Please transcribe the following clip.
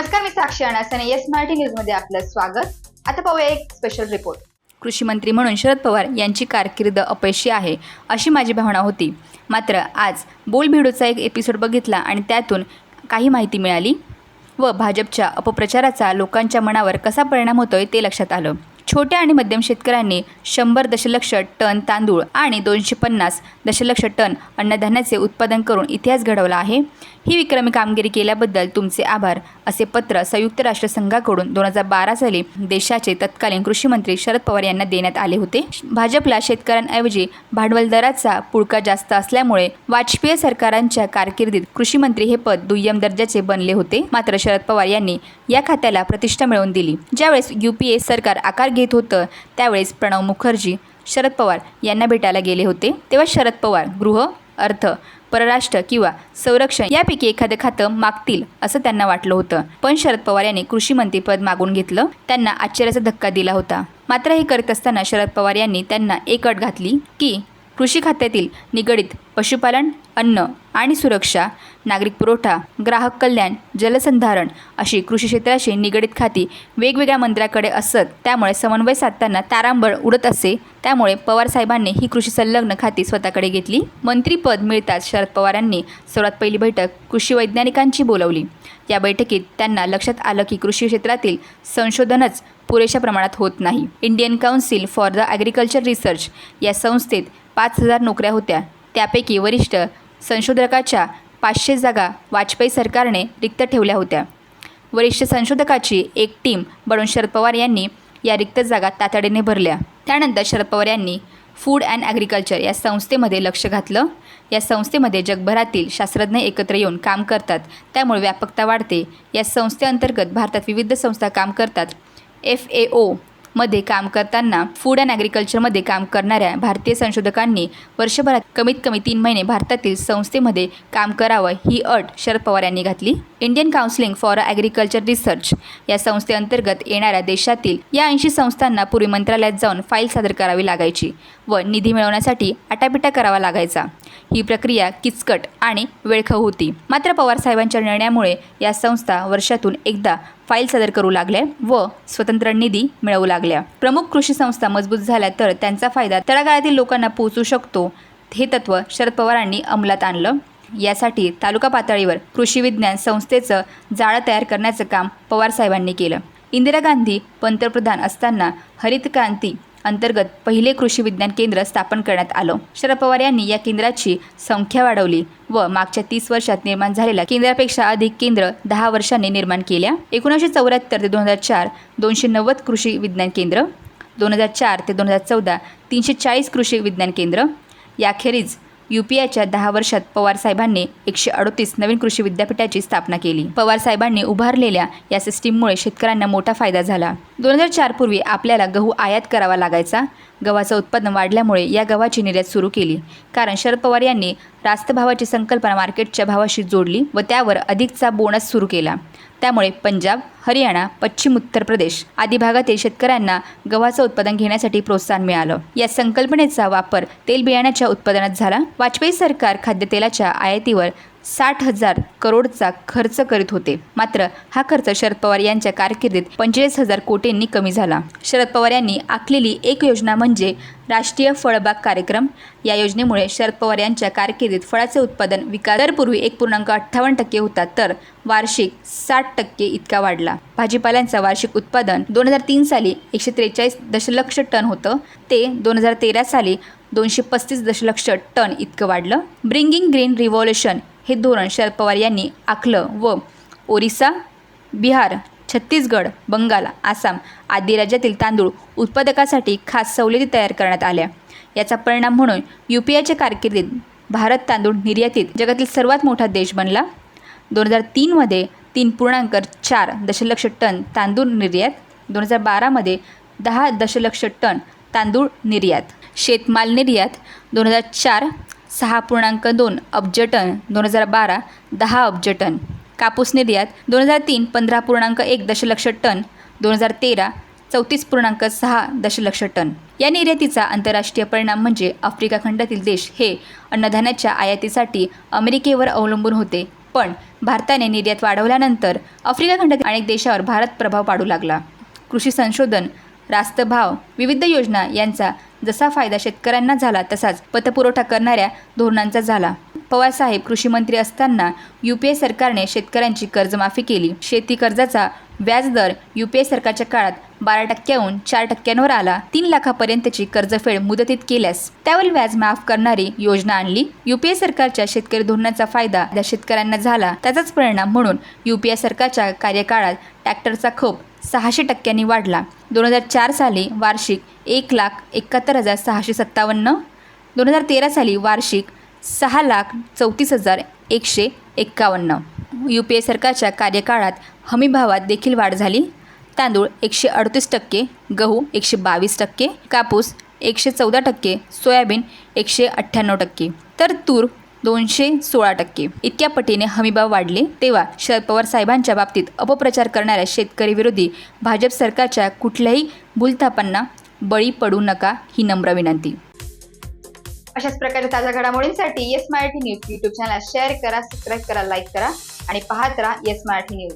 नमस्कार, मी साक्षी अनास आणि येस मराठी न्यूजमध्ये आपलं स्वागत. आता पाहूया एक स्पेशल रिपोर्ट. कृषी मंत्री म्हणून शरद पवार यांची कारकीर्द अपयशी आहे अशी माझी भावना होती. मात्र आज बोल भिडूचा एक एपिसोड बघितला आणि त्यातून काही माहिती मिळाली व भाजपच्या अपप्रचाराचा लोकांच्या मनावर कसा परिणाम होतोय ते लक्षात आलं. छोट्या आणि मध्यम शेतकऱ्यांनी 100 दशलक्ष टन तांदूळ आणि 250 दशलक्ष टन अन्नधान्याचे उत्पादन करून इतिहास घडवला आहे. ही विक्रमी कामगिरी केल्याबद्दल तुमचे आभार असे पत्र संयुक्त राष्ट्रसंघाकडून 2012 साली देशाचे तत्कालीन कृषी मंत्री शरद पवार यांना देण्यात आले होते. भाजपला शेतकऱ्यांऐवजी भांडवल दराचा पुळका जास्त असल्यामुळे वाजपेयी सरकारांच्या कारकिर्दीत कृषी मंत्री हे पद दुय्यम दर्जाचे बनले होते. मात्र शरद पवार यांनी या खात्याला प्रतिष्ठा मिळवून दिली. ज्यावेळेस UPA सरकार आकार घेत होतं त्यावेळेस प्रणव मुखर्जी शरद पवार यांना भेटायला गेले होते. तेव्हा शरद पवार गृह, अर्थ, परराष्ट्र किंवा संरक्षण यापैकी एखादं खातं मागतील असं त्यांना वाटलं होतं. पण शरद पवार यांनी कृषी मंत्रीपद मागून घेतलं. त्यांना आश्चर्याचा धक्का दिला होता. मात्र हे करत असताना शरद पवार यांनी त्यांना एक अट घातली की कृषी खात्यातील निगडित पशुपालन, अन्न आणि सुरक्षा, नागरिक पुरवठा, ग्राहक कल्याण, जलसंधारण अशी कृषी क्षेत्राशी निगडित खाती वेगवेगळ्या मंत्र्याकडे असत. त्यामुळे समन्वय साधताना तारांबळ उडत असे. त्यामुळे पवार साहेबांनी ही कृषी संलग्न खाती स्वतःकडे घेतली. मंत्रीपद मिळताच शरद पवारांनी सर्वात पहिली बैठक कृषी वैज्ञानिकांची बोलावली. या बैठकीत त्यांना लक्षात आलं की कृषी क्षेत्रातील संशोधनच पुरेशा प्रमाणात होत नाही. Indian council for the agriculture research या संस्थेत 5000 नोकऱ्या होत्या. त्यापैकी वरिष्ठ संशोधकाच्या 500 जागा वाजपेयी सरकारने रिक्त ठेवल्या होत्या. वरिष्ठ संशोधकाची एक टीम बनवून शरद पवार यांनी या रिक्त जागा तातडीने भरल्या. त्यानंतर शरद पवार यांनी फूड अँड ॲग्रिकल्चर या संस्थेमध्ये लक्ष घातलं. या संस्थेमध्ये जगभरातील शास्त्रज्ञ एकत्र येऊन काम करतात. त्यामुळे व्यापकता वाढते. या संस्थेअंतर्गत भारतात विविध संस्था काम करतात. FAO मध्ये काम करताना फूड अँड ॲग्रिकल्चरमध्ये काम करणाऱ्या भारतीय संशोधकांनी वर्षभरात कमीत कमी 3 महिने भारतातील संस्थेमध्ये काम करावं ही अट शरद पवार यांनी घातली. Indian counselling for agriculture research या संस्थेअंतर्गत येणाऱ्या देशातील या 80 संस्थांना पूर्वी मंत्रालयात जाऊन फाईल सादर करावी लागायची व निधी मिळवण्यासाठी आटापिटा करावा लागायचा. ही प्रक्रिया किचकट आणि वेळखाऊ होती. मात्र पवार साहेबांच्या निर्णयामुळे या संस्था वर्षातून एकदा फाईल सादर करू लागल्या व स्वतंत्र निधी मिळवू लागल्या. प्रमुख कृषी संस्था मजबूत झाल्या तर त्यांचा फायदा तळागाळातील लोकांना पोहोचू शकतो. हे तत्त्व शरद पवारांनी अंमलात आणलं. यासाठी तालुका पातळीवर कृषी विज्ञान संस्थेचं जाळं तयार करण्याचं काम पवार साहेबांनी केलं. इंदिरा गांधी पंतप्रधान असताना हरित क्रांती अंतर्गत पहिले कृषी विज्ञान केंद्र स्थापन करण्यात आलं. शरद पवार यांनी या केंद्राची संख्या वाढवली व मागच्या 30 वर्षात निर्माण झालेल्या केंद्रापेक्षा अधिक केंद्र 10 वर्षांनी निर्माण केल्या. 1974 ते 2004 290 कृषी विज्ञान केंद्र, 2004 ते 2014 340 कृषी विज्ञान केंद्र. याखेरीज UPAच्या 10 वर्षात पवार साहेबांनी 138 नवीन कृषी विद्यापीठाची स्थापना केली. पवार साहेबांनी उभारलेल्या या सिस्टीममुळे शेतकऱ्यांना मोठा फायदा झाला. 2004 पूर्वी आपल्याला गहू आयात करावा लागायचा. गव्हाचं उत्पादन वाढल्यामुळे या गव्हाची निर्यात सुरू केली. कारण शरद पवार यांनी रास्त भावाची संकल्पना मार्केटच्या भावाशी जोडली व त्यावर अधिकचा बोनस सुरू केला. त्यामुळे पंजाब, हरियाणा, पश्चिम उत्तर प्रदेश आदी भागातील शेतकऱ्यांना गव्हाचं उत्पादन घेण्यासाठी प्रोत्साहन मिळालं. या संकल्पनेचा वापर तेलबियाण्याच्या उत्पादनात झाला. वाजपेयी सरकार खाद्यतेलाच्या आयातीवर 60,000 करोडचा खर्च करीत होते. मात्र हा खर्च शरद पवार यांच्या कारकिर्दीत 45,000 कोटींनी कमी झाला. शरद पवार यांनी आखलेली एक योजना म्हणजे राष्ट्रीय फळबाग कार्यक्रम. या योजनेमुळे शरद पवार यांच्या कारकिर्दीत फळाचे उत्पादन विकास दर पूर्वी 1.58% होता तर वार्षिक 60% इतका वाढला. भाजीपाल्यांचा वार्षिक उत्पादन 2003 साली 143 दशलक्ष टन होतं ते 2013 साली 235 दशलक्ष टन इतकं वाढलं. ब्रिंगिंग ग्रीन रिव्हॉल्युशन हे धोरण शरद पवार यांनी आखलं व ओरिसा, बिहार, छत्तीसगड, बंगाल, आसाम आदी राज्यातील तांदूळ उत्पादकासाठी खास सवलती तयार करण्यात आल्या. याचा परिणाम म्हणून UPAच्या कारकिर्दीत भारत तांदूळ निर्यातीत जगातील सर्वात मोठा देश बनला. 2003 मध्ये 3.4 दशलक्ष टन तांदूळ निर्यात, 2012 मध्ये 10 दशलक्ष टन तांदूळ निर्यात. शेतमाल निर्यात 2004 6.2 अब्ज टन, 2012 10 अब्ज टन. कापूस निर्यात 2003 15.1 दशलक्ष टन, 2013 34.6 दशलक्ष टन. या निर्यातीचा आंतरराष्ट्रीय परिणाम म्हणजे आफ्रिका खंडातील देश हे अन्नधान्याच्या आयातीसाठी अमेरिकेवर अवलंबून होते. पण भारताने निर्यात वाढवल्यानंतर आफ्रिका खंडातील अनेक देशावर भारत प्रभाव पाडू लागला. कृषी संशोधन, रास्त भाव, विविध योजना यांचा जसा फायदा शेतकऱ्यांना झाला तसाच पतपुरवठा करणाऱ्या धोरणांचा झाला. पवारसाहेब कृषी मंत्री असताना UPA सरकारने शेतकऱ्यांची कर्जमाफी केली. शेती कर्जाचा व्याजदर UPA सरकारच्या काळात 12%हून 4%वर आला. 3 लाखापर्यंतची कर्जफेड मुदतीत केल्यास त्यावरील व्याज माफ करणारी योजना आणली. UPA सरकारच्या शेतकरी धोरणाचा फायदा त्या शेतकऱ्यांना झाला. त्याचाच परिणाम म्हणून UPA सरकारच्या कार्यकाळात ट्रॅक्टरचा खप 600% वाढला. 2004 साली वार्षिक 1,71,657, 2013 साली वार्षिक 6,34,151. UPA सरकारच्या कार्यकाळात हमीभावात देखील वाढ झाली. तांदूळ 138%, गहू 122%, कापूस 114%, सोयाबीन 198%, तर तूर 216%. इतक्या पटीने हमीभाव वाढले. तेव्हा शरद पवार साहेबांच्या बाबतीत अपप्रचार करणाऱ्या शेतकरी विरोधी भाजप सरकारच्या कुठल्याही भूलथापांना बळी पडू नका ही नम्र विनंती. अशाच प्रकारच्या ताज्या घडामोडींसाठी Yes Marathi news YouTube channel share करा, सबस्क्राईब करा, लाईक करा आणि पाहत राहा येस मराठी न्यूज.